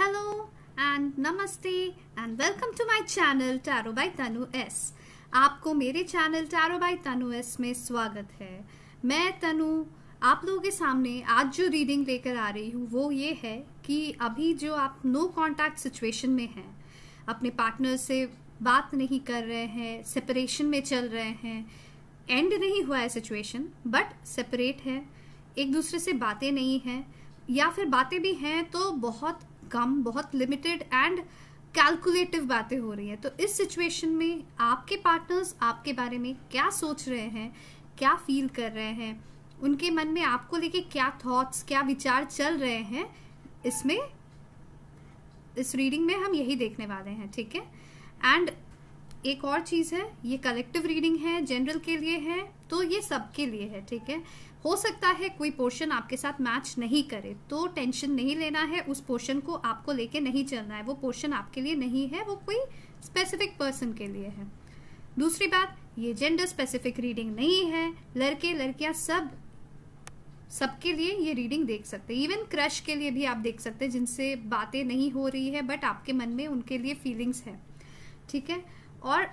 Hello and Namaste and welcome to my channel Tarot by Tanu S। आपको मेरे channel Tarot by Tanu S में स्वागत है। मैं तनु आप लोगों के सामने आज जो रीडिंग लेकर आ रही हूँ वो ये है कि अभी जो आप नो कॉन्टैक्ट सिचुएशन में हैं, अपने पार्टनर से बात नहीं कर रहे हैं, सेपरेशन में चल रहे हैं, एंड नहीं हुआ है सिचुएशन बट सेपरेट है, एक दूसरे से बातें नहीं हैं या फिर बातें भी हैं तो बहुत कम, बहुत लिमिटेड एंड कैलकुलेटिव बातें हो रही हैं। तो इस सिचुएशन में आपके पार्टनर्स आपके बारे में क्या सोच रहे हैं, क्या फील कर रहे हैं, उनके मन में आपको लेके क्या थॉट्स, क्या विचार चल रहे हैं, इसमें इस रीडिंग में हम यही देखने वाले हैं। ठीक है। एंड एक और चीज़ है, ये कलेक्टिव रीडिंग है, जनरल के लिए है, तो ये सबके लिए है। ठीक है। हो सकता है कोई पोर्शन आपके साथ मैच नहीं करे तो टेंशन नहीं लेना है, उस पोर्शन को आपको लेके नहीं चलना है, वो पोर्शन आपके लिए नहीं है, वो कोई स्पेसिफिक पर्सन के लिए है। दूसरी बात, ये जेंडर स्पेसिफिक रीडिंग नहीं है, लड़के लड़कियां सबके लिए ये रीडिंग देख सकते हैं। इवन क्रश के लिए भी आप देख सकते हैं जिनसे बातें नहीं हो रही है बट आपके मन में उनके लिए फीलिंग्स है। ठीक है। और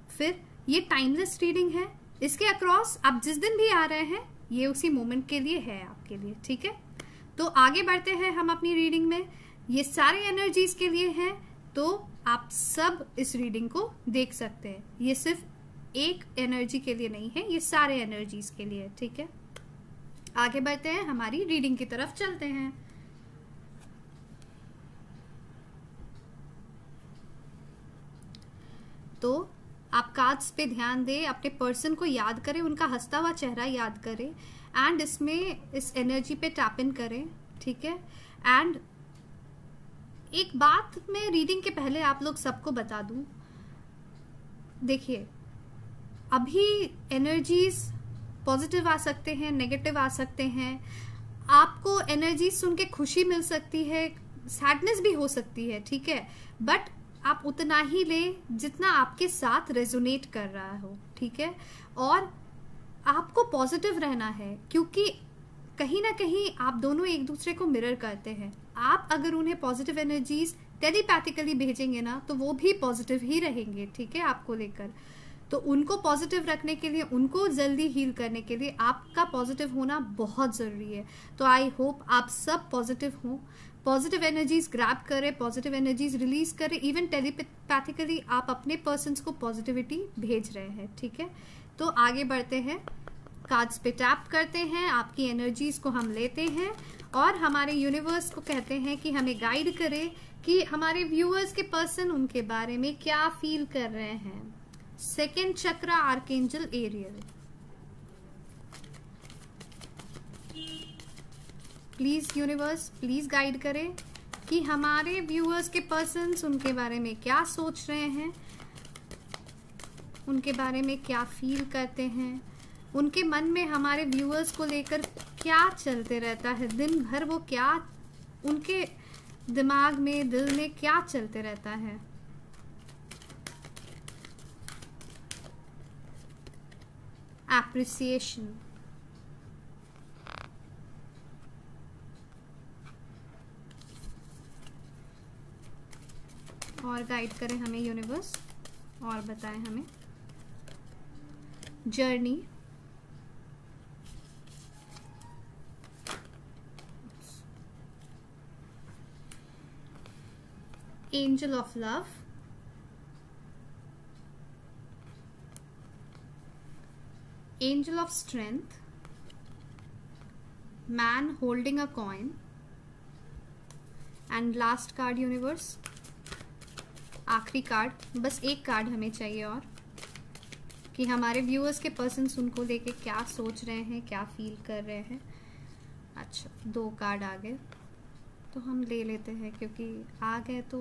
फिर ये टाइमलेस रीडिंग है, इसके अक्रॉस आप जिस दिन भी आ रहे हैं ये उसी मोमेंट के लिए है आपके लिए। ठीक है। तो आगे बढ़ते हैं हम अपनी रीडिंग में। ये सारे एनर्जीज के लिए हैं तो आप सब इस रीडिंग को देख सकते हैं। ये सिर्फ एक एनर्जी के लिए नहीं है, ये सारे एनर्जीज के लिए। ठीक है। आगे बढ़ते हैं, हमारी रीडिंग की तरफ चलते हैं। तो आप कार्ड्स पे ध्यान दें, अपने पर्सन को याद करें, उनका हंसता हुआ चेहरा याद करें एंड इसमें इस एनर्जी पे टैप इन करें। ठीक है। एंड एक बात मैं रीडिंग के पहले आप लोग सबको बता दूं, देखिए अभी एनर्जीज पॉजिटिव आ सकते हैं, नेगेटिव आ सकते हैं। आपको एनर्जीज सुन के खुशी मिल सकती है, सैडनेस भी हो सकती है। ठीक है। बट आप उतना ही ले जितना आपके साथ रेजोनेट कर रहा हो। ठीक है। और आपको पॉजिटिव रहना है क्योंकि कहीं ना कहीं आप दोनों एक दूसरे को मिरर करते हैं। आप अगर उन्हें पॉजिटिव एनर्जीज टेलीपैथिकली भेजेंगे ना तो वो भी पॉजिटिव ही रहेंगे। ठीक है। आपको लेकर तो उनको पॉजिटिव रखने के लिए, उनको जल्दी हील करने के लिए आपका पॉजिटिव होना बहुत जरूरी है। तो आई होप आप सब पॉजिटिव हों, पॉजिटिव एनर्जीज ग्रैब करें, पॉजिटिव एनर्जीज रिलीज करें। इवन टेलीपैथिकली आप अपने पर्सन्स को पॉजिटिविटी भेज रहे हैं। ठीक है। तो आगे बढ़ते हैं, कार्ड्स पे टैप करते हैं, आपकी एनर्जीज को हम लेते हैं और हमारे यूनिवर्स को कहते हैं कि हमें गाइड करे कि हमारे व्यूअर्स के पर्सन उनके बारे में क्या फील कर रहे हैं। Second chakra, archangel Ariel. Please universe, please guide करें कि हमारे व्यूअर्स के पर्सन्स उनके बारे में क्या सोच रहे हैं, उनके बारे में क्या फील करते हैं, उनके मन में हमारे व्यूअर्स को लेकर क्या चलते रहता है, दिन भर वो क्या, उनके दिमाग में, दिल में क्या चलते रहता है। एप्रिसिएशन। और गाइड करें हमें यूनिवर्स और बताएं हमें journey. Angel of love. Angel of strength. Man holding a coin. And last card universe, आखिरी कार्ड, बस एक कार्ड हमें चाहिए और कि हमारे व्यूअर्स के पर्सन्स उनको लेके क्या सोच रहे हैं, क्या फील कर रहे हैं। अच्छा, 2 कार्ड आ गए तो हम ले लेते हैं क्योंकि आ गए तो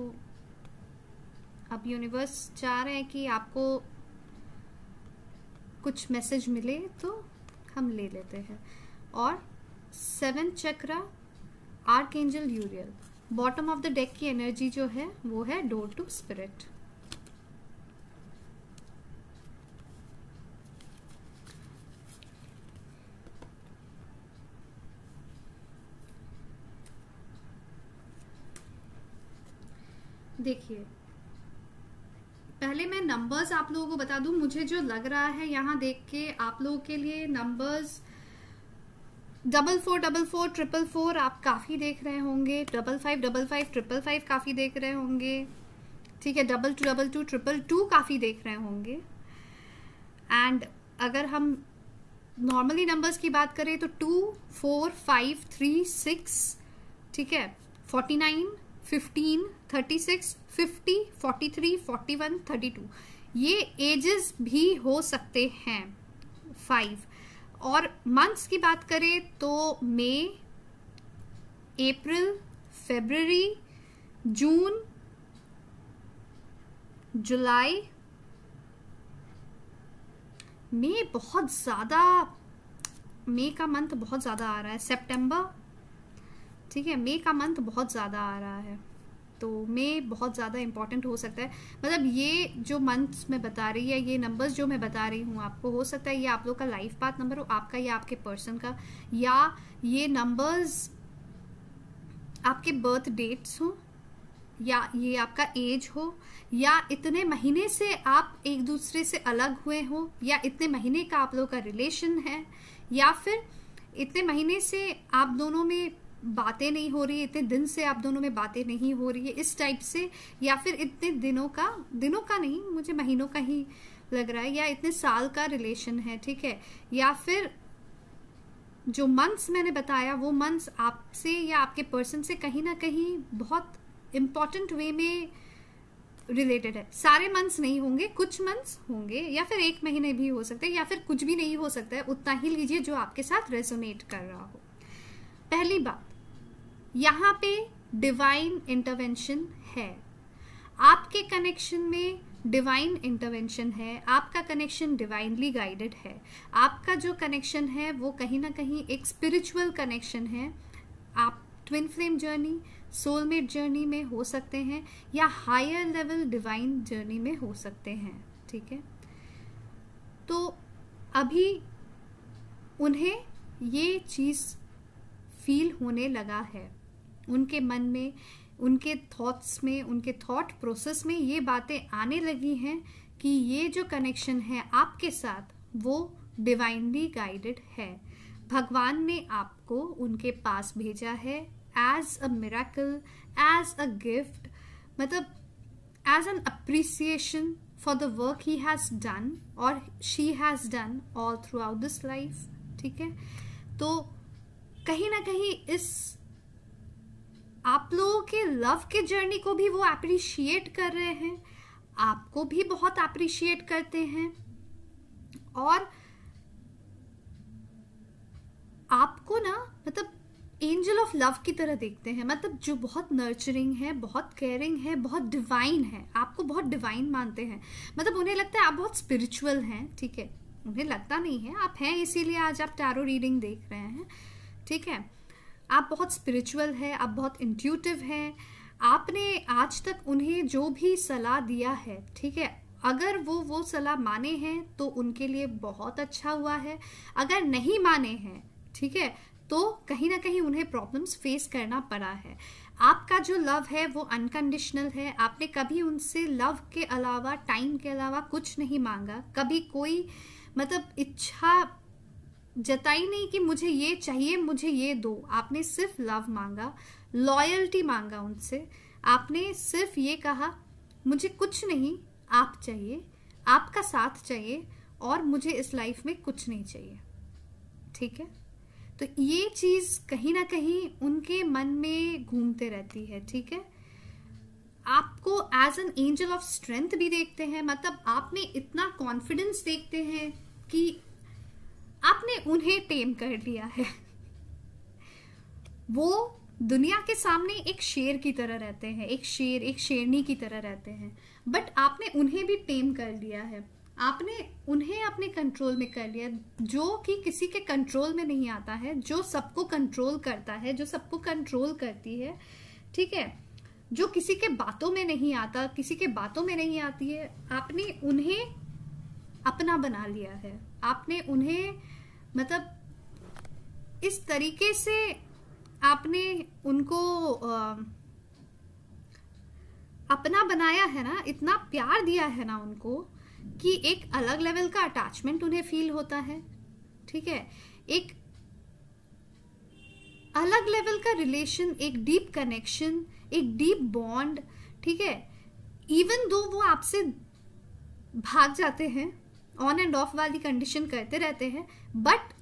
अब यूनिवर्स चाह रहे हैं कि आपको कुछ मैसेज मिले तो हम ले लेते हैं। और 7th chakra, archangel यूरियल। Bottom of the deck की एनर्जी जो है वो है डोर टू स्पिरिट। देखिए, पहले मैं नंबर्स आप लोगों को बता दूं। मुझे जो लग रहा है यहाँ देख के आप लोगों के लिए नंबर्स 4444 444 आप काफी देख रहे होंगे, 5555 555 काफी देख रहे होंगे, ठीक है, 2222 222 काफी देख रहे होंगे। एंड अगर हम नॉर्मली नंबर्स की बात करें तो 2 4 5 3 6, ठीक है, 49 15 36 50 43 41 32, ये एजेस भी हो सकते हैं 5। और मंथ्स की बात करें तो मई, अप्रैल, फरवरी, जून, जुलाई, मई बहुत ज्यादा, मई का मंथ बहुत ज्यादा आ रहा है, सितंबर, ठीक है, मई का मंथ बहुत ज्यादा आ रहा है, तो मई बहुत ज्यादा इंपॉर्टेंट हो सकता है। मतलब ये जो मंथ्स मैं बता रही है, ये नंबर्स जो मैं बता रही हूँ आपको, हो सकता है ये आप लोग का लाइफ पाथ नंबर हो, आपका या आपके पर्सन का, या ये नंबर्स आपके बर्थ डेट्स हो, या ये आपका एज हो, या इतने महीने से आप एक दूसरे से अलग हुए हो, या इतने महीने का आप लोग का रिलेशन है, या फिर इतने महीने से आप दोनों में बातें नहीं हो रही, इतने दिन से आप दोनों में बातें नहीं हो रही है, इस टाइप से, या फिर इतने दिनों का नहीं, मुझे महीनों का ही लग रहा है, या इतने साल का रिलेशन है, ठीक है, या फिर जो मंथ्स मैंने बताया वो मंथ्स आपसे या आपके पर्सन से कहीं ना कहीं बहुत इंपॉर्टेंट वे में रिलेटेड है। सारे मंथ्स नहीं होंगे, कुछ मंथ्स होंगे, या फिर एक महीने भी हो सकते हैं, या फिर कुछ भी नहीं हो सकता है, उतना ही लीजिए जो आपके साथ रेजोनेट कर रहा हो। पहली बात, यहाँ पे डिवाइन इंटरवेंशन है, आपके कनेक्शन में डिवाइन इंटरवेंशन है, आपका कनेक्शन डिवाइनली गाइडेड है, आपका जो कनेक्शन है वो कहीं ना कहीं एक स्पिरिचुअल कनेक्शन है। आप twin flame journey, soulmate journey में हो सकते हैं, या हायर लेवल डिवाइन जर्नी में हो सकते हैं, ठीक है। तो अभी उन्हें ये चीज फील होने लगा है, उनके मन में, उनके थॉट्स में, उनके थॉट प्रोसेस में ये बातें आने लगी हैं कि ये जो कनेक्शन है आपके साथ वो डिवाइनली गाइडेड है। भगवान ने आपको उनके पास भेजा है as a miracle, as a gift, मतलब as an appreciation for the work he has done और she has done all throughout this life, ठीक है। तो कहीं ना कहीं इस आप लोगों के लव के जर्नी को भी वो अप्रिशिएट कर रहे हैं, आपको भी बहुत अप्रिशिएट करते हैं, और आपको ना मतलब एंजल ऑफ लव की तरह देखते हैं, मतलब जो बहुत नर्चरिंग है, बहुत केयरिंग है, बहुत डिवाइन है, आपको बहुत डिवाइन मानते हैं। मतलब उन्हें लगता है आप बहुत स्पिरिचुअल हैं, ठीक है, उन्हें लगता नहीं है, आप हैं, इसीलिए आज आप टैरो रीडिंग देख रहे हैं, ठीक है। आप बहुत स्पिरिचुअल है, आप बहुत इंट्यूटिव हैं, आपने आज तक उन्हें जो भी सलाह दिया है, ठीक है, अगर वो सलाह माने हैं तो उनके लिए बहुत अच्छा हुआ है, अगर नहीं माने हैं, ठीक है, तो कहीं ना कहीं उन्हें प्रॉब्लम्स फेस करना पड़ा है। आपका जो लव है वो अनकंडीशनल है, आपने कभी उनसे लव के अलावा, टाइम के अलावा कुछ नहीं मांगा, कभी कोई मतलब इच्छा जताई नहीं कि मुझे ये चाहिए, मुझे ये दो। आपने सिर्फ लव मांगा, लॉयल्टी मांगा उनसे, आपने सिर्फ ये कहा मुझे कुछ नहीं, आप चाहिए, आपका साथ चाहिए, और मुझे इस लाइफ में कुछ नहीं चाहिए, ठीक है। तो ये चीज कहीं ना कहीं उनके मन में घूमते रहती है, ठीक है। आपको as an angel of strength भी देखते हैं, मतलब आप में इतना कॉन्फिडेंस देखते हैं कि आपने उन्हें टेम कर लिया है। वो दुनिया के सामने एक शेर की तरह रहते हैं, एक शेर, एक शेरनी की तरह रहते हैं, बट आपने उन्हें भी टेम कर लिया है, आपने उन्हें अपने कंट्रोल में कर लिया, जो कि किसी के कंट्रोल में नहीं आता है, जो सबको कंट्रोल करता है, जो सबको कंट्रोल करती है, ठीक है, जो किसी के बातों में नहीं आता, किसी के बातों में नहीं आती है, आपने उन्हें अपना बना लिया है, आपने उन्हें मतलब इस तरीके से आपने उनको अपना बनाया है ना, इतना प्यार दिया है ना उनको कि एक अलग लेवल का अटैचमेंट उन्हें फील होता है, ठीक है, एक अलग लेवल का रिलेशन, एक डीप कनेक्शन, एक डीप बॉन्ड, ठीक है। इवन दो वो आपसे भाग जाते हैं, ऑन एंड ऑफ वाली कंडीशन करते रहते हैं, बट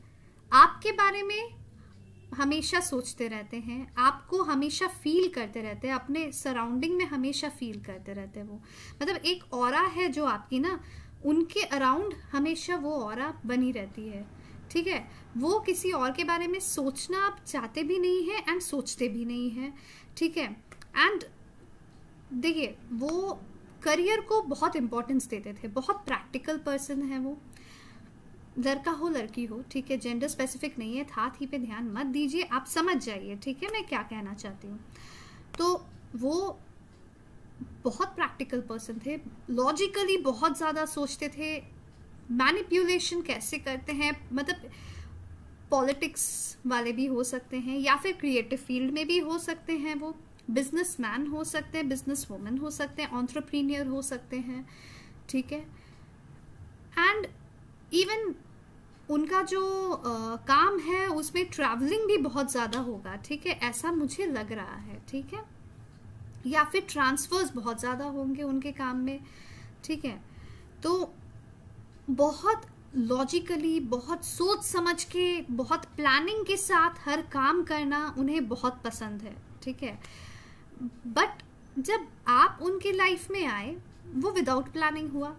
आपके बारे में हमेशा सोचते रहते हैं, आपको हमेशा फील करते रहते हैं, अपने सराउंडिंग में हमेशा फील करते रहते हैं। वो मतलब एक ऑरा है जो आपकी ना, उनके अराउंड हमेशा वो ऑरा बनी रहती है, ठीक है। वो किसी और के बारे में सोचना आप चाहते भी नहीं है एंड सोचते भी नहीं है, ठीक है। एंड देखिए, वो करियर को बहुत इंपॉर्टेंस देते थे, बहुत प्रैक्टिकल पर्सन है वो, लड़का हो लड़की हो, ठीक है, जेंडर स्पेसिफिक नहीं है, था थी पे ध्यान मत दीजिए, आप समझ जाइए, ठीक है, मैं क्या कहना चाहती हूँ। तो वो बहुत प्रैक्टिकल पर्सन थे, लॉजिकली बहुत ज़्यादा सोचते थे, मैनिपुलेशन कैसे करते हैं, मतलब पॉलिटिक्स वाले भी हो सकते हैं या फिर क्रिएटिव फील्ड में भी हो सकते हैं, वो बिजनेसमैन हो सकते हैं, बिजनेस वुमन हो सकते हैं, एंटरप्रेन्योर हो सकते हैं, ठीक है। एंड इवन उनका जो काम है उसमें ट्रैवलिंग भी बहुत ज़्यादा होगा, ठीक है, ऐसा मुझे लग रहा है, ठीक है, या फिर ट्रांसफर्स बहुत ज़्यादा होंगे उनके काम में, ठीक है। तो बहुत लॉजिकली, बहुत सोच समझ के, बहुत प्लानिंग के साथ हर काम करना उन्हें बहुत पसंद है, ठीक है। बट जब आप उनके लाइफ में आए, वो विदाउट प्लानिंग हुआ।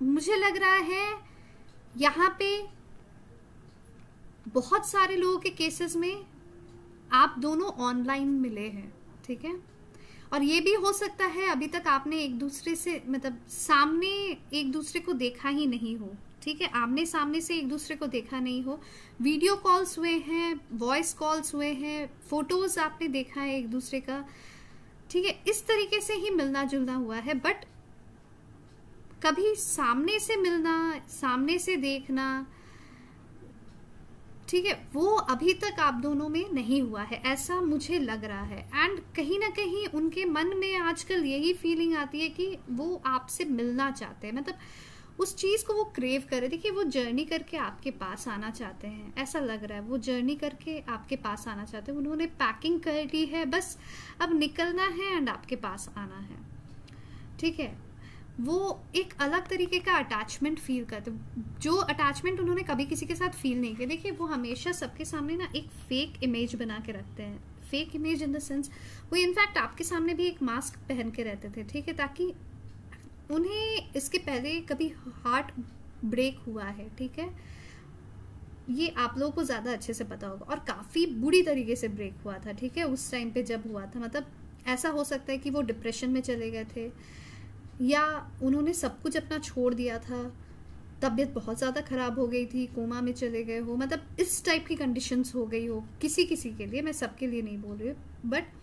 मुझे लग रहा है यहाँ पे बहुत सारे लोगों के केसेस में आप दोनों ऑनलाइन मिले हैं, ठीक है, और ये भी हो सकता है अभी तक आपने एक दूसरे से, मतलब सामने एक दूसरे को देखा ही नहीं हो, ठीक है, आमने सामने से एक दूसरे को देखा नहीं हो, वीडियो कॉल्स हुए हैं, वॉइस कॉल्स हुए हैं, फोटोज आपने देखा है एक दूसरे का, ठीक है, इस तरीके से ही मिलना जुलना हुआ है। बट कभी सामने से मिलना, सामने से देखना, ठीक है, वो अभी तक आप दोनों में नहीं हुआ है, ऐसा मुझे लग रहा है। एंड कहीं ना कहीं उनके मन में आजकल यही फीलिंग आती है कि वो आपसे मिलना चाहते हैं, मतलब उस चीज को वो क्रेव कर रहे थे कि वो जर्नी करके आपके पास आना चाहते हैं, ऐसा लग रहा है वो जर्नी करके आपके पास आना चाहते हैं। उन्होंने पैकिंग कर ली है, बस अब निकलना है एंड आपके पास आना है, ठीक है। वो एक अलग तरीके का अटैचमेंट फील करते, जो अटैचमेंट उन्होंने कभी किसी के साथ फील नहीं किया। देखिए, वो हमेशा सबके सामने ना एक फेक इमेज बना के रखते हैं, fake image in the sense वो इनफैक्ट आपके सामने भी एक मास्क पहन के रहते थे, ठीक है, ताकि उन्हें इसके पहले कभी हार्ट ब्रेक हुआ है, ठीक है, ये आप लोगों को ज्यादा अच्छे से पता होगा, और काफी बुरी तरीके से ब्रेक हुआ था, ठीक है, उस टाइम पे जब हुआ था। मतलब ऐसा हो सकता है कि वो डिप्रेशन में चले गए थे, या उन्होंने सब कुछ अपना छोड़ दिया था, तबीयत बहुत ज़्यादा ख़राब हो गई थी, कोमा में चले गए हो, मतलब इस टाइप की कंडीशंस हो गई हो किसी किसी के लिए, मैं सबके लिए नहीं बोल रही हूँ, बट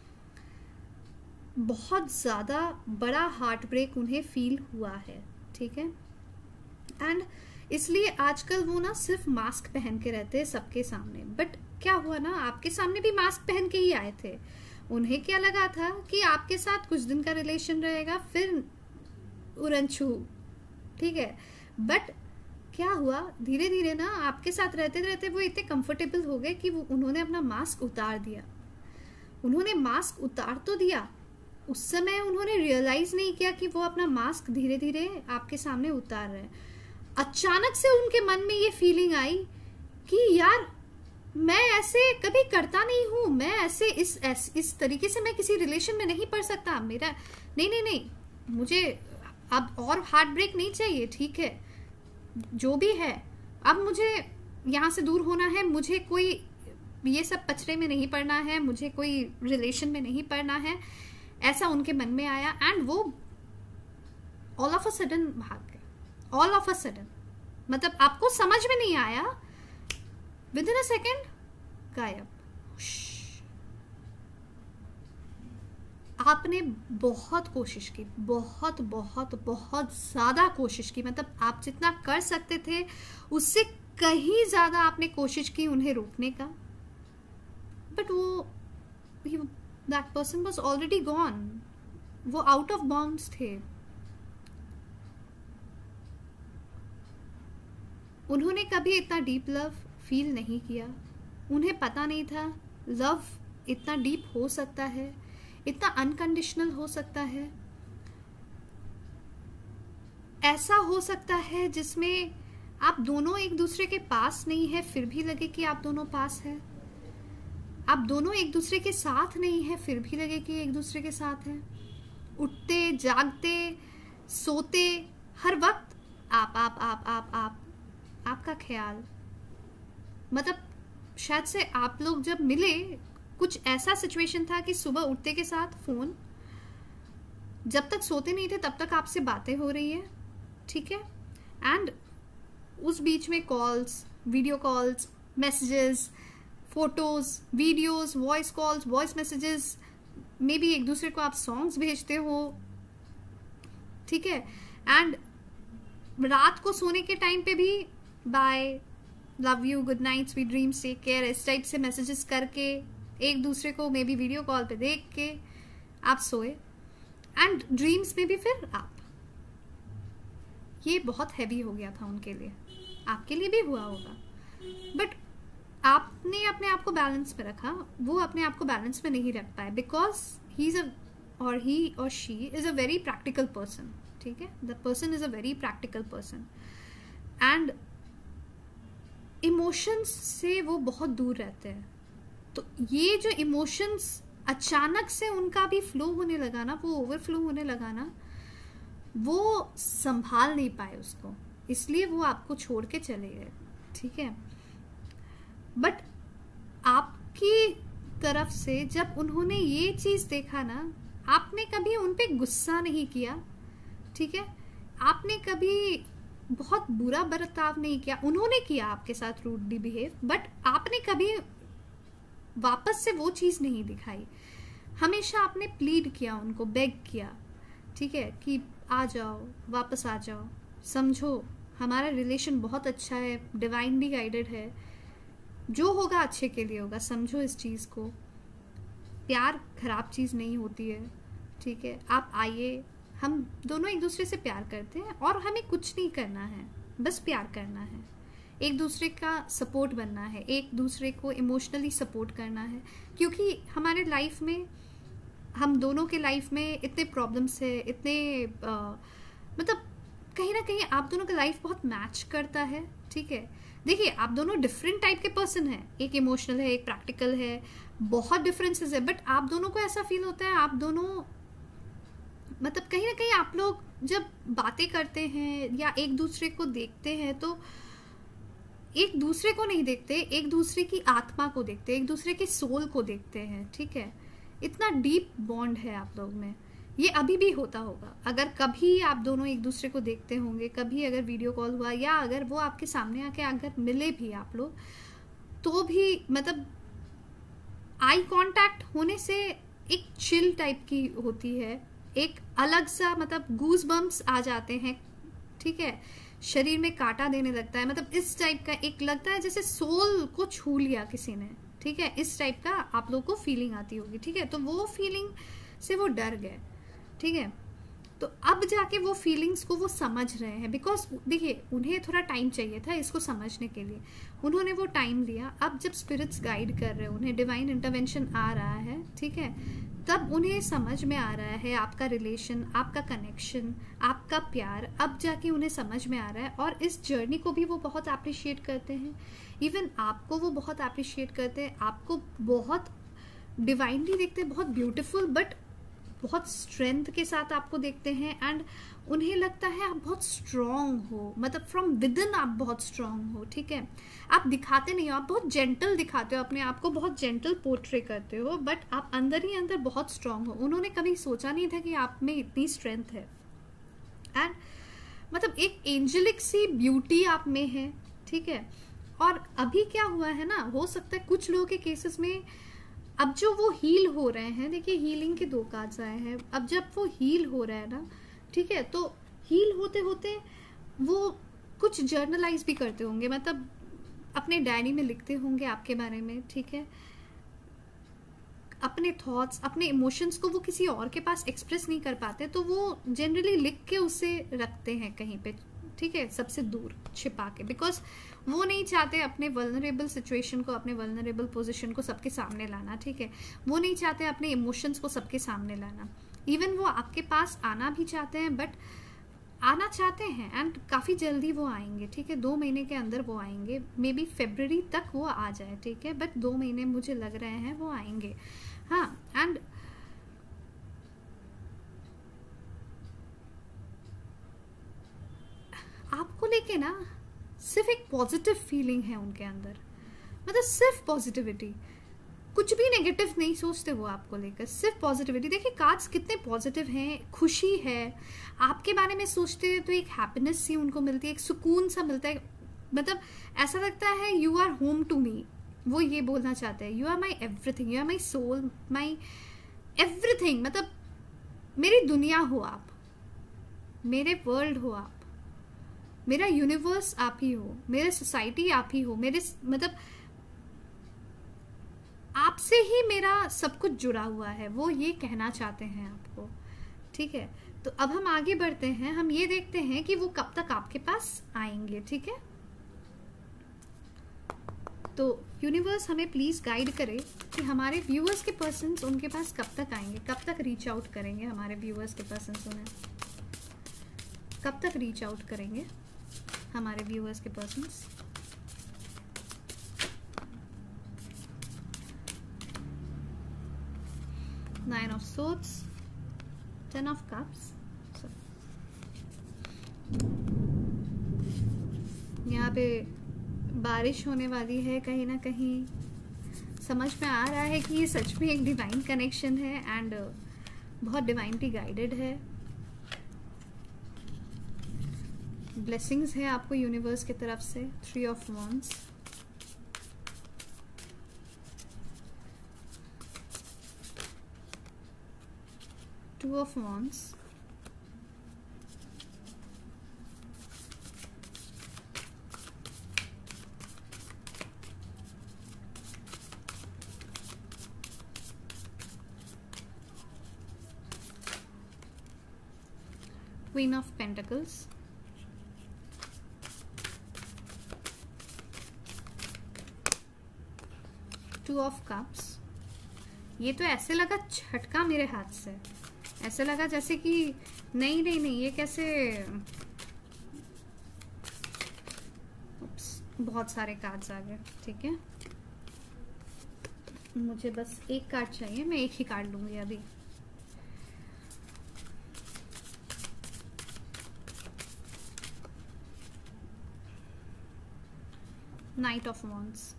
बहुत ज़्यादा बड़ा हार्ट ब्रेक उन्हें फील हुआ है, ठीक है। एंड इसलिए आजकल वो ना सिर्फ मास्क पहन के रहते हैं सबके सामने। बट क्या हुआ ना, आपके सामने भी मास्क पहन के ही आए थे। उन्हें क्या लगा था कि आपके साथ कुछ दिन का रिलेशन रहेगा, फिर उड़नछू, ठीक है। बट क्या हुआ, धीरे धीरे ना आपके साथ रहते रहते वो इतने कंफर्टेबल हो गए कि वो उन्होंने अपना मास्क उतार दिया। उन्होंने मास्क उतार तो दिया, उस समय उन्होंने रियलाइज नहीं किया कि वो अपना मास्क धीरे धीरे आपके सामने उतार रहे हैं। अचानक से उनके मन में ये फीलिंग आई कि यार मैं ऐसे कभी करता नहीं हूं, मैं ऐसे इस तरीके से मैं किसी रिलेशन में नहीं पड़ सकता, मेरा नहीं, मुझे अब और हार्ट ब्रेक नहीं चाहिए, ठीक है, जो भी है, अब मुझे यहाँ से दूर होना है, मुझे कोई ये सब पचड़े में नहीं पड़ना है, मुझे कोई रिलेशन में नहीं पड़ना है, ऐसा उनके मन में आया। एंड वो ऑल ऑफ अ सडन भाग गए, ऑल ऑफ अ सडन, मतलब आपको समझ में नहीं आया, विद इन अ सेकेंड गायब। आपने बहुत कोशिश की, बहुत बहुत बहुत ज्यादा कोशिश की, मतलब आप जितना कर सकते थे उससे कहीं ज्यादा आपने कोशिश की उन्हें रोकने का, बट वो that person was already gone, वो आउट ऑफ बाउंड्स थे। उन्होंने कभी इतना डीप लव फील नहीं किया, उन्हें पता नहीं था लव इतना डीप हो सकता है, इतना अनकंडीशनल हो सकता है, ऐसा हो सकता है जिसमें आप दोनों एक दूसरे के पास नहीं है फिर भी लगे कि आप दोनों पास है, आप दोनों एक दूसरे के साथ नहीं है फिर भी लगे कि एक दूसरे के साथ है। उठते जागते सोते हर वक्त आप आपका ख्याल, मतलब शायद से आप लोग जब मिले कुछ ऐसा सिचुएशन था कि सुबह उठते के साथ फोन, जब तक सोते नहीं थे तब तक आपसे बातें हो रही है, ठीक है, एंड उस बीच में calls, video calls, messages, photos, videos, voice calls, voice messages, may be एक दूसरे को आप सॉन्ग्स भेजते हो, ठीक है, एंड रात को सोने के टाइम पे भी bye, love you, good night, sweet dreams, take care, इस टाइप से मैसेजेस करके एक दूसरे को मे बी वीडियो कॉल पे देख के आप सोए, एंड ड्रीम्स में भी फिर आप। ये बहुत हैवी हो गया था उनके लिए, आपके लिए भी हुआ होगा, बट आपने अपने आप को बैलेंस में रखा, वो अपने आप को बैलेंस में नहीं रख पाए, बिकॉज ही और she is a very practical person, ठीक है, the person is a very practical person, and emotions से वो बहुत दूर रहते हैं। तो ये जो इमोशंस अचानक से उनका भी फ्लो होने लगा ना, वो ओवरफ्लो होने लगा ना, वो संभाल नहीं पाए उसको, इसलिए वो आपको छोड़ के चले गए, ठीक है। बट आपकी तरफ से जब उन्होंने ये चीज देखा ना, आपने कभी उन पे गुस्सा नहीं किया, ठीक है, आपने कभी बहुत बुरा बर्ताव नहीं किया, उन्होंने किया आपके साथ रूडली बिहेव, बट आपने कभी वापस से वो चीज नहीं दिखाई। हमेशा आपने प्लीड किया, उनको बेग किया, ठीक है, कि आ जाओ, वापस आ जाओ, समझो हमारा रिलेशन बहुत अच्छा है, डिवाइनली गाइडेड है, जो होगा अच्छे के लिए होगा, समझो इस चीज को, प्यार खराब चीज नहीं होती है, ठीक है, आप आइए, हम दोनों एक दूसरे से प्यार करते हैं और हमें कुछ नहीं करना है, बस प्यार करना है, एक दूसरे का सपोर्ट बनना है, एक दूसरे को इमोशनली सपोर्ट करना है, क्योंकि हमारे लाइफ में, हम दोनों के लाइफ में इतने प्रॉब्लम्स है, इतने मतलब कहीं ना कहीं आप दोनों का लाइफ बहुत मैच करता है, ठीक है। देखिए, आप दोनों डिफरेंट टाइप के पर्सन हैं, एक इमोशनल है, एक प्रैक्टिकल है, बहुत डिफरेंसेस है, बट आप दोनों को ऐसा फील होता है, आप दोनों मतलब कहीं ना कहीं आप लोग जब बातें करते हैं या एक दूसरे को देखते हैं तो एक दूसरे को नहीं देखते, एक दूसरे की आत्मा को देखते, एक दूसरे के सोल को देखते हैं, ठीक है। इतना डीप बॉन्ड है आप लोग में, ये अभी भी होता होगा। अगर कभी आप दोनों एक दूसरे को देखते होंगे, कभी अगर वीडियो कॉल हुआ या अगर वो आपके सामने आके अगर मिले भी आप लोग, तो भी मतलब आई कांटेक्ट होने से एक चिल टाइप की होती है, एक अलग सा मतलब गूज बम्प्स आ जाते हैं, ठीक है, शरीर में कांटा देने लगता है, मतलब इस टाइप का एक लगता है जैसे सोल को छू लिया किसी ने, ठीक है, इस टाइप का आप लोग को फीलिंग आती होगी, ठीक है। तो वो फीलिंग से वो डर गए, ठीक है। तो अब जाके वो फीलिंग्स को वो समझ रहे हैं, बिकॉज देखिए उन्हें थोड़ा टाइम चाहिए था इसको समझने के लिए, उन्होंने वो टाइम लिया। अब जब स्पिरिट्स गाइड कर रहे हैं, उन्हें डिवाइन इंटरवेंशन आ रहा है, ठीक है, तब उन्हें समझ में आ रहा है आपका रिलेशन, आपका कनेक्शन, आपका प्यार, अब जाके उन्हें समझ में आ रहा है, और इस जर्नी को भी वो बहुत अप्रिशिएट करते हैं, इवन आपको वो बहुत अप्रिशिएट करते हैं, आपको बहुत डिवाइनली देखते हैं, बहुत ब्यूटीफुल, बट बहुत स्ट्रेंथ के साथ आपको देखते हैं, एंड उन्हें लगता है आप बहुत स्ट्रांग हो, मतलब फ्रॉम विद इन आप बहुत स्ट्रांग हो, ठीक है। आप दिखाते नहीं हो, आप बहुत जेंटल दिखाते हो अपने आप को, बहुत जेंटल पोर्ट्रे करते हो, बट आप अंदर ही अंदर बहुत स्ट्रांग हो। उन्होंने कभी सोचा नहीं था कि आप में इतनी स्ट्रेंथ है, एंड मतलब एक एंजेलिक सी ब्यूटी आप में है, ठीक है। और अभी क्या हुआ है ना, हो सकता है कुछ लोगों के केसेस में अब जो वो हील हो रहे हैं, देखिए हीलिंग के दो कार्ड्स आए हैं, अब जब वो हील हो रहा है ना, ठीक है, तो हील होते होते वो कुछ जर्नलाइज भी करते होंगे, मतलब अपने डायरी में लिखते होंगे आपके बारे में, ठीक है। अपने थॉट्स, अपने इमोशंस को वो किसी और के पास एक्सप्रेस नहीं कर पाते, तो वो जनरली लिख के उसे रखते हैं कहीं पे, ठीक है, सबसे दूर छिपा के, बिकॉज वो नहीं चाहते अपने वल्नरेबल सिचुएशन को, अपने वल्नरेबल पोजीशन को सबके सामने लाना, ठीक है। वो नहीं चाहते अपने इमोशंस को सबके सामने लाना। इवन वो आपके पास आना भी चाहते हैं, बट आना चाहते हैं एंड काफ़ी जल्दी वो आएंगे, ठीक है, 2 महीने के अंदर वो आएंगे, मे बी फरवरी तक वो आ जाए, ठीक है, बट 2 महीने मुझे लग रहे हैं वो आएंगे। हाँ, एंड आपको लेके ना सिर्फ एक पॉजिटिव फीलिंग है उनके अंदर, मतलब सिर्फ पॉजिटिविटी, कुछ भी नेगेटिव नहीं सोचते वो आपको लेकर, सिर्फ पॉजिटिविटी। देखिए कार्ड्स कितने पॉजिटिव हैं, खुशी है, आपके बारे में सोचते हैं तो एक हैप्पीनेस सी उनको मिलती है, एक सुकून सा मिलता है, मतलब ऐसा लगता है you are home to me. वो ये बोलना चाहते हैं you are my everything, you are my soul, my everything, मतलब मेरी दुनिया हो आप, मेरे वर्ल्ड हो आप, मेरा यूनिवर्स आप ही हो, मेरे सोसाइटी आप ही हो, मेरे मतलब आपसे ही मेरा सब कुछ जुड़ा हुआ है, वो ये कहना चाहते हैं आपको, ठीक है। तो अब हम आगे बढ़ते हैं, हम ये देखते हैं कि वो कब तक आपके पास आएंगे, ठीक है। तो यूनिवर्स हमें प्लीज गाइड करे कि हमारे व्यूअर्स के पर्सन्स उनके पास कब तक आएंगे, कब तक रीच आउट करेंगे हमारे व्यूअर्स के पर्सन्स, उन्हें कब तक रीच आउट करेंगे हमारे व्यूअर्स के persons. Nine of Swords, Ten of Cups, यहाँ पे बारिश होने वाली है कहीं ना कहीं, समझ में आ रहा है कि ये सच में एक डिवाइन कनेक्शन है एंड बहुत डिवाइनली गाइडेड है। ब्लेसिंग्स है आपको यूनिवर्स की तरफ से। 3 of Wands, Two of Wands, Queen of Pentacles, Two of Cups। ये तो ऐसे लगा झटका मेरे हाथ से, ऐसे लगा जैसे कि नहीं नहीं नहीं ये कैसे, बहुत सारे कार्ड्स आ गए, ठीक है। मुझे बस एक कार्ड चाहिए, मैं एक ही कार्ड लूंगी अभी। नाइट ऑफ वॉन्ड्स,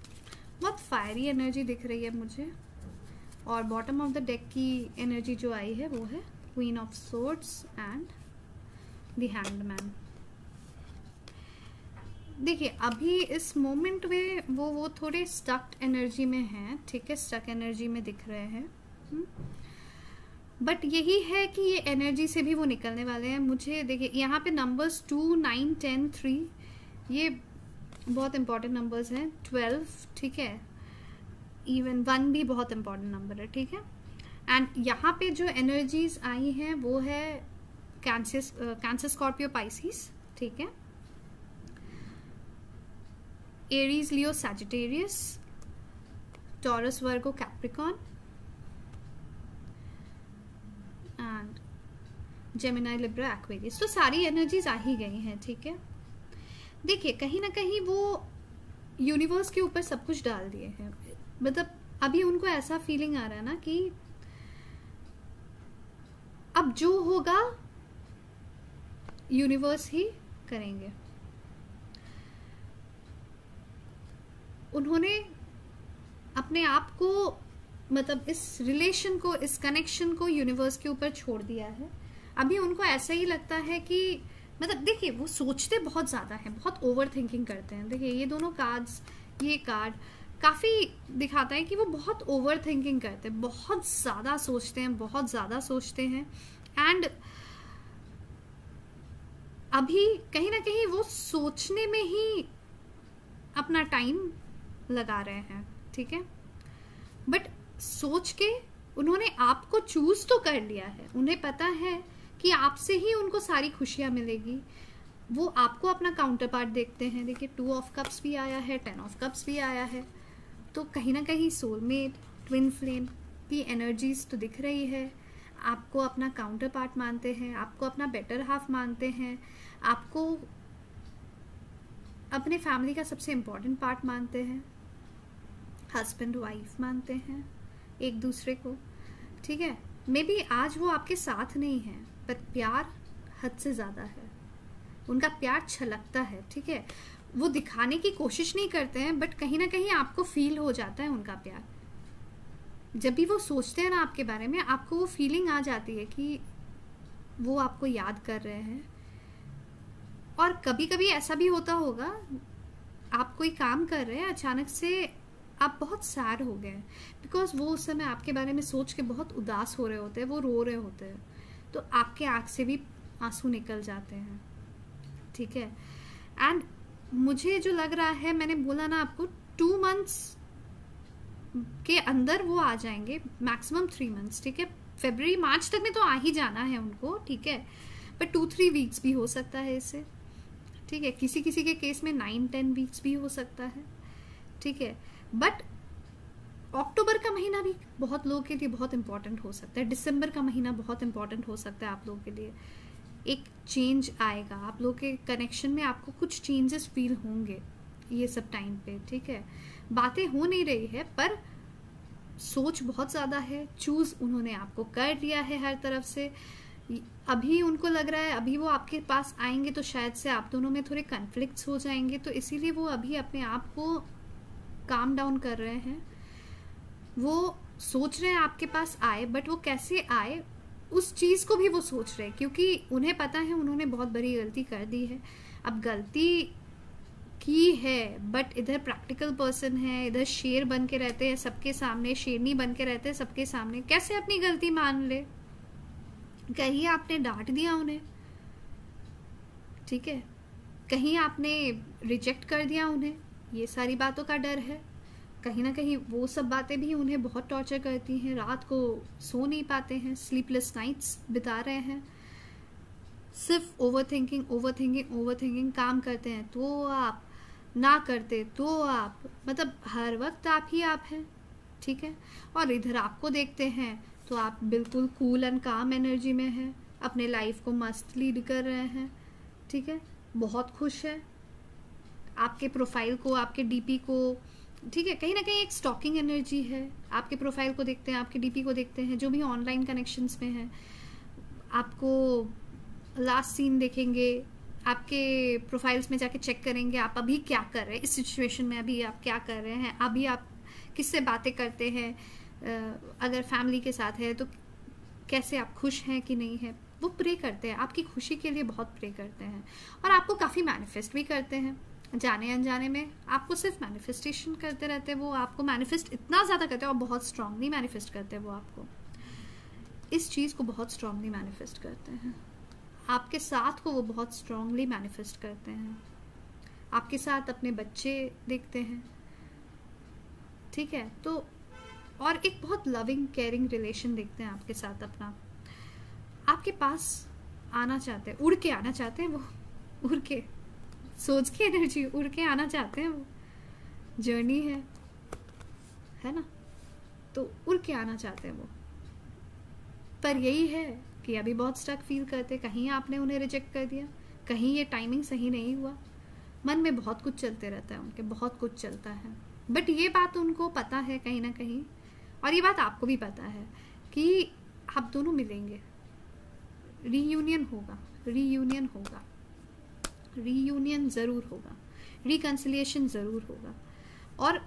बहुत फायरी एनर्जी दिख रही है मुझे, और बॉटम ऑफ द डेक की एनर्जी जो आई है वो है queen of swords and the hangman. देखिए अभी इस मोमेंट में वो थोड़े स्टक एनर्जी में हैं, ठीक है, स्टक एनर्जी में दिख रहे हैं, बट यही है कि ये एनर्जी से भी वो निकलने वाले हैं। मुझे देखिए यहाँ पे नंबर्स 2, 9, 10, 3 ये बहुत इंपॉर्टेंट नंबर्स हैं, 12, ठीक है, इवन 1 भी बहुत इंपॉर्टेंट नंबर है, ठीक है। एंड यहाँ पे जो एनर्जीज आई हैं वो है कैंसर, स्कॉर्पियो, पाइसिस, ठीक है, Aries, Leo, Sagittarius, taurus, Virgo, Capricorn and Gemini, Libra, Aquarius. तो सारी एनर्जीज आ ही गई हैं, ठीक है। देखिए कहीं ना कहीं वो यूनिवर्स के ऊपर सब कुछ डाल दिए हैं, मतलब अभी उनको ऐसा फीलिंग आ रहा है ना कि अब जो होगा यूनिवर्स ही करेंगे। उन्होंने अपने आप को, मतलब इस रिलेशन को, इस कनेक्शन को यूनिवर्स के ऊपर छोड़ दिया है। अभी उनको ऐसा ही लगता है कि, मतलब देखिए वो सोचते बहुत ज्यादा हैं, बहुत ओवर थिंकिंग करते हैं। देखिए ये दोनों कार्ड्स, ये कार्ड काफी दिखाता है कि वो बहुत ओवर थिंकिंग करते हैं, बहुत ज्यादा सोचते हैं, बहुत ज्यादा सोचते हैं। एंड अभी कहीं ना कहीं वो सोचने में ही अपना टाइम लगा रहे हैं, ठीक है। बट सोच के उन्होंने आपको चूज तो कर लिया है, उन्हें पता है कि आपसे ही उनको सारी खुशियां मिलेगी। वो आपको अपना काउंटर पार्ट देखते हैं। देखिए 2 ऑफ कप्स भी आया है, 10 ऑफ कप्स भी आया है। तो कहीं ना कहीं सोलमेट, ट्विन फ्लेम की एनर्जीज तो दिख रही है। आपको अपना काउंटर पार्ट मानते हैं, आपको अपना बेटर हाफ मानते हैं, आपको अपने फैमिली का सबसे इम्पोर्टेंट पार्ट मानते हैं, हस्बैंड वाइफ मानते हैं एक दूसरे को। ठीक है, मे बी आज वो आपके साथ नहीं है, पर प्यार हद से ज़्यादा है, उनका प्यार छलकता है। ठीक है, वो दिखाने की कोशिश नहीं करते हैं, बट कहीं ना कहीं आपको फील हो जाता है उनका प्यार। जब भी वो सोचते हैं ना आपके बारे में, आपको वो फीलिंग आ जाती है कि वो आपको याद कर रहे हैं। और कभी कभी ऐसा भी होता होगा, आप कोई काम कर रहे हैं, अचानक से आप बहुत सैड हो गए, बिकॉज वो उस समय आपके बारे में सोच के बहुत उदास हो रहे होते हैं, वो रो रहे होते हैं, तो आपके आँख से भी आंसू निकल जाते हैं। ठीक है, एंड मुझे जो लग रहा है, मैंने बोला ना आपको 2 मंथ्स के अंदर वो आ जाएंगे, मैक्सिमम 3 मंथ्स। ठीक है, फरवरी मार्च तक में तो आ ही जाना है उनको। ठीक है, पर 2-3 वीक्स भी हो सकता है इससे। ठीक है, किसी किसी के केस में 9-10 वीक्स भी हो सकता है। ठीक है, बट अक्टूबर का महीना भी बहुत लोगों के लिए बहुत इंपॉर्टेंट हो सकता है, दिसंबर का महीना बहुत इंपॉर्टेंट हो सकता है आप लोगों के लिए। एक चेंज आएगा आप लोगों के कनेक्शन में, आपको कुछ चेंजेस फील होंगे ये सब टाइम पे। ठीक है, बातें हो नहीं रही है, पर सोच बहुत ज़्यादा है, चूज उन्होंने आपको कर लिया है हर तरफ से। अभी उनको लग रहा है अभी वो आपके पास आएंगे तो शायद से आप दोनों में थोड़े कन्फ्लिक्ट्स हो जाएंगे, तो इसीलिए वो अभी अपने आप को काम डाउन कर रहे हैं। वो सोच रहे हैं आपके पास आए, बट वो कैसे आए उस चीज को भी वो सोच रहे हैं, क्योंकि उन्हें पता है उन्होंने बहुत बड़ी गलती कर दी है। अब गलती की है, बट इधर प्रैक्टिकल पर्सन है, इधर शेर बन के रहते हैं सबके सामने, शेरनी बन के रहते हैं सबके सामने, कैसे अपनी गलती मान ले? कहीं आपने डांट दिया उन्हें, ठीक है, कहीं आपने रिजेक्ट कर दिया उन्हें, ये सारी बातों का डर है। कहीं ना कहीं वो सब बातें भी उन्हें बहुत टॉर्चर करती हैं, रात को सो नहीं पाते हैं, स्लीपलेस नाइट्स बिता रहे हैं, सिर्फ ओवरथिंकिंग काम करते हैं तो आप, ना करते तो आप, मतलब हर वक्त आप ही आप हैं। ठीक है, और इधर आपको देखते हैं तो आप बिल्कुल कूल एंड काम एनर्जी में हैं, अपने लाइफ को मस्त लीड कर रहे हैं। ठीक है, बहुत खुश है, आपके प्रोफाइल को, आपके डीपी को, ठीक है, कहीं ना कहीं एक स्टॉकिंग एनर्जी है। आपके प्रोफाइल को देखते हैं, आपके डीपी को देखते हैं, जो भी ऑनलाइन कनेक्शंस में हैं, आपको लास्ट सीन देखेंगे, आपके प्रोफाइल्स में जाके चेक करेंगे आप अभी क्या कर रहे हैं, इस सिचुएशन में अभी आप क्या कर रहे हैं, अभी आप किससे बातें करते हैं, अगर फैमिली के साथ है तो कैसे, आप खुश हैं कि नहीं है। वो प्रे करते हैं, आपकी खुशी के लिए बहुत प्रे करते हैं, और आपको काफ़ी मैनिफेस्ट भी करते हैं, जाने अनजाने में आपको सिर्फ मैनिफेस्टेशन करते रहते हैं। वो आपको मैनिफेस्ट इतना ज़्यादा करते हैं और बहुत स्ट्रांगली मैनिफेस्ट करते हैं, वो आपको इस चीज़ को बहुत स्ट्रांगली मैनिफेस्ट करते हैं, आपके साथ को वो बहुत स्ट्रांगली मैनिफेस्ट करते हैं, आपके साथ अपने बच्चे देखते हैं। ठीक है, तो और एक बहुत लविंग केयरिंग रिलेशन देखते हैं आपके साथ अपना, आपके पास आना चाहते हैं, उड़ के आना चाहते हैं, वो उड़ के, सोच के एनर्जी, उड़ के आना चाहते हैं, वो जर्नी है ना, तो उड़ के आना चाहते हैं वो। पर यही है कि अभी बहुत स्टक फील करते, कहीं आपने उन्हें रिजेक्ट कर दिया, कहीं ये टाइमिंग सही नहीं हुआ, मन में बहुत कुछ चलते रहता है उनके, बहुत कुछ चलता है। बट ये बात उनको पता है कहीं ना कहीं, और ये बात आपको भी पता है कि आप दोनों मिलेंगे, रीयूनियन होगा, रीयूनियन ज़रूर होगा, रिकन्सिलिएशन ज़रूर होगा, और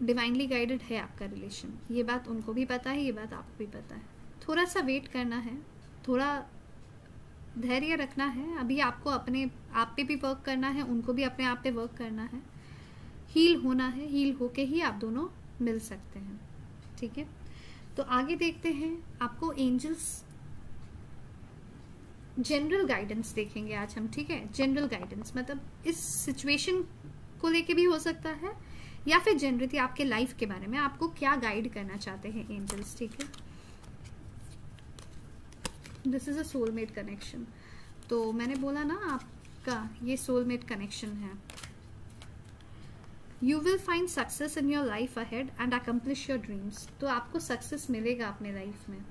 डिवाइनली गाइडेड है आपका रिलेशन। ये बात उनको भी पता है, ये बात आपको भी पता है। थोड़ा सा वेट करना है, थोड़ा धैर्य रखना है, अभी आपको अपने आप पे भी वर्क करना है, उनको भी अपने आप पे वर्क करना है, हील होना है, हील होके ही आप दोनों मिल सकते हैं। ठीक है, तो आगे देखते हैं, आपको एंजल्स जनरल गाइडेंस देखेंगे आज हम। ठीक है, जनरल गाइडेंस मतलब इस सिचुएशन को लेके भी हो सकता है, या फिर जनरली आपके लाइफ के बारे में आपको क्या गाइड करना चाहते हैं एंजल्स, ठीक है। This is a soulmate connection. तो मैंने बोला ना आपका ये सोलमेट कनेक्शन है। You will find success in your life ahead and accomplish your dreams. तो आपको सक्सेस मिलेगा अपने लाइफ में,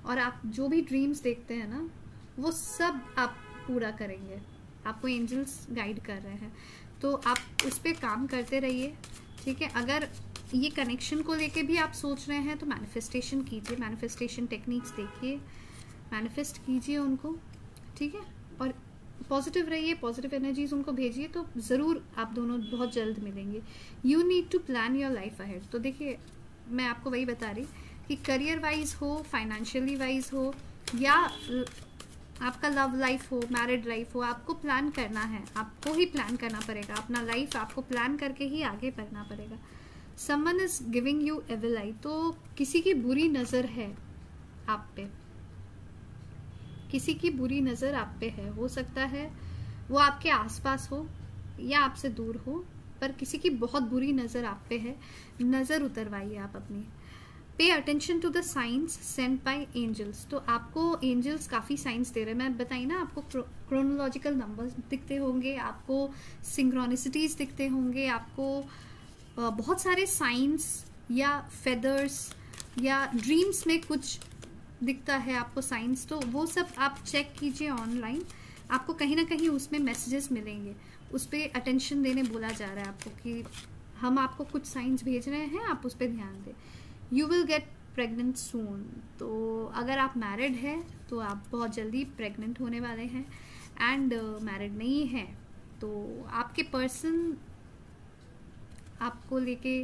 और आप जो भी ड्रीम्स देखते हैं ना वो सब आप पूरा करेंगे। आपको एंजल्स गाइड कर रहे हैं, तो आप उस पर काम करते रहिए, ठीक है। अगर ये कनेक्शन को लेके भी आप सोच रहे हैं तो मैनिफेस्टेशन कीजिए, मैनिफेस्टेशन टेक्निक्स देखिए, मैनिफेस्ट कीजिए उनको, ठीक है। और पॉजिटिव रहिए, पॉजिटिव एनर्जीज उनको भेजिए, तो ज़रूर आप दोनों बहुत जल्द मिलेंगे। You need to plan your life ahead. तो देखिए मैं आपको वही बता रही कि करियर वाइज हो, फाइनेंशियली वाइज हो, या आपका लव लाइफ हो, मैरिड लाइफ हो, आपको प्लान करना है, आपको ही प्लान करना पड़ेगा अपना लाइफ, आपको प्लान करके ही आगे बढ़ना पड़ेगा। Someone is giving you evil eye. तो किसी की बुरी नज़र है आप पे, किसी की बुरी नज़र आप पे है। हो सकता है वो आपके आसपास हो या आपसे दूर हो, पर किसी की बहुत बुरी नज़र आप पे है। नज़र उतरवाइए आप अपनी। Pay attention to the signs sent by angels. तो आपको एंजल्स काफ़ी साइंस दे रहे हैं। मैं बताई ना, आपको क्रोनोलॉजिकल नंबर्स दिखते होंगे, आपको सिंक्रोनिसिटीज दिखते होंगे, आपको बहुत सारे साइंस या फेदर्स या ड्रीम्स में कुछ दिखता है आपको साइंस। तो वो सब आप चेक कीजिए ऑनलाइन, आपको कहीं ना कहीं उसमें मैसेजेस मिलेंगे, उस पर अटेंशन देने बोला जा रहा है आपको कि हम आपको कुछ साइंस भेज रहे हैं, आप उस पर ध्यान दें। यू विल गेट प्रेग्नेंट सून। तो अगर आप मैरिड हैं तो आप बहुत जल्दी प्रेग्नेंट होने वाले हैं, एंड मैरिड नहीं है तो आपके पर्सन आपको लेके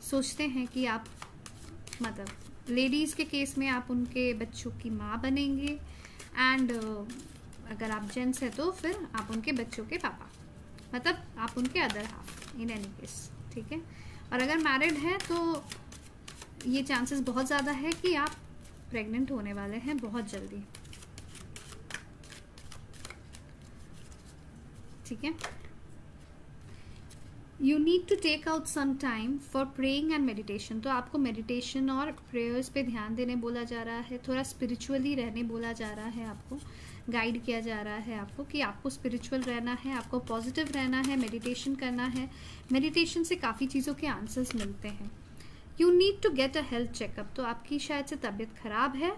सोचते हैं कि आप, मतलब लेडीज़ के केस में आप उनके बच्चों की माँ बनेंगे, एंड अगर आप जेंट्स हैं तो फिर आप उनके बच्चों के पापा, मतलब आप उनके other half in any case, ठीक है। और अगर मैरिड है तो ये चांसेस बहुत ज़्यादा है कि आप प्रेग्नेंट होने वाले हैं बहुत जल्दी, ठीक है। You need to take out some time for praying and meditation. तो आपको मेडिटेशन और प्रेयर्स पे ध्यान देने बोला जा रहा है, थोड़ा स्पिरिचुअली रहने बोला जा रहा है, आपको गाइड किया जा रहा है आपको कि आपको स्पिरिचुअल रहना है, आपको पॉजिटिव रहना है, मेडिटेशन करना है। मेडिटेशन से काफ़ी चीज़ों के आंसर्स मिलते हैं। You need to get a health checkup. तो आपकी शायद से तबीयत खराब है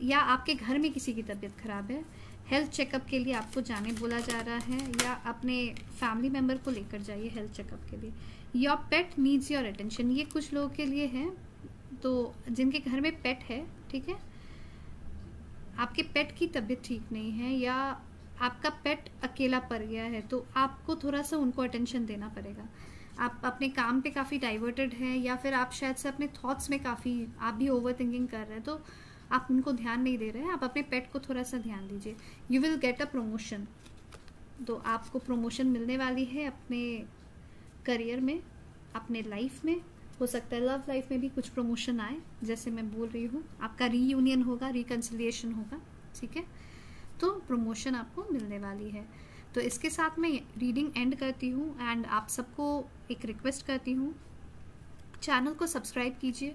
या आपके घर में किसी की तबीयत खराब है, हेल्थ चेकअप के लिए आपको जाने बोला जा रहा है, या अपने फैमिली मेम्बर को लेकर जाइए हेल्थ चेकअप के लिए। Your pet needs your attention. ये कुछ लोगों के लिए है तो जिनके घर में पेट है, ठीक है। आपके पेट की तबीयत ठीक नहीं है या आपका पेट अकेला पड़ गया है तो आपको थोड़ा सा उनको अटेंशन देना पड़ेगा। आप अपने काम पे काफ़ी डाइवर्टेड हैं, या फिर आप शायद से अपने थॉट्स में काफ़ी, आप भी ओवर थिंकिंग कर रहे हैं तो आप उनको ध्यान नहीं दे रहे हैं। आप अपने पेट को थोड़ा सा ध्यान दीजिए। You will get a promotion. तो आपको प्रमोशन मिलने वाली है अपने करियर में, अपने लाइफ में। हो सकता है लव लाइफ में भी कुछ प्रमोशन आए, जैसे मैं बोल रही हूँ, आपका रीयूनियन होगा, रिकन्सिलिएशन होगा, ठीक है। तो प्रमोशन आपको मिलने वाली है। तो इसके साथ मैं रीडिंग एंड करती हूँ, एंड आप सबको एक रिक्वेस्ट करती हूँ, चैनल को सब्सक्राइब कीजिए,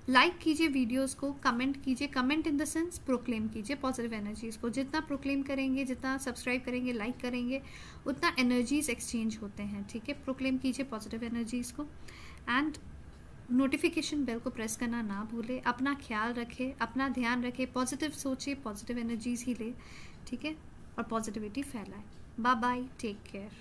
लाइक कीजिए वीडियोस को, कमेंट कीजिए, comment in the sense proclaim कीजिए पॉजिटिव एनर्जीज को। जितना प्रोक्लेम करेंगे, जितना सब्सक्राइब करेंगे, लाइक करेंगे, उतना एनर्जीज एक्सचेंज होते हैं, ठीक है। प्रोक्लेम कीजिए पॉजिटिव एनर्जीज को, एंड नोटिफिकेशन बेल को प्रेस करना ना भूले। अपना ख्याल रखें, अपना ध्यान रखें, पॉजिटिव सोचिए, पॉजिटिव एनर्जीज ही ले, ठीक है, और पॉजिटिविटी फैलाए। Bye bye, take care.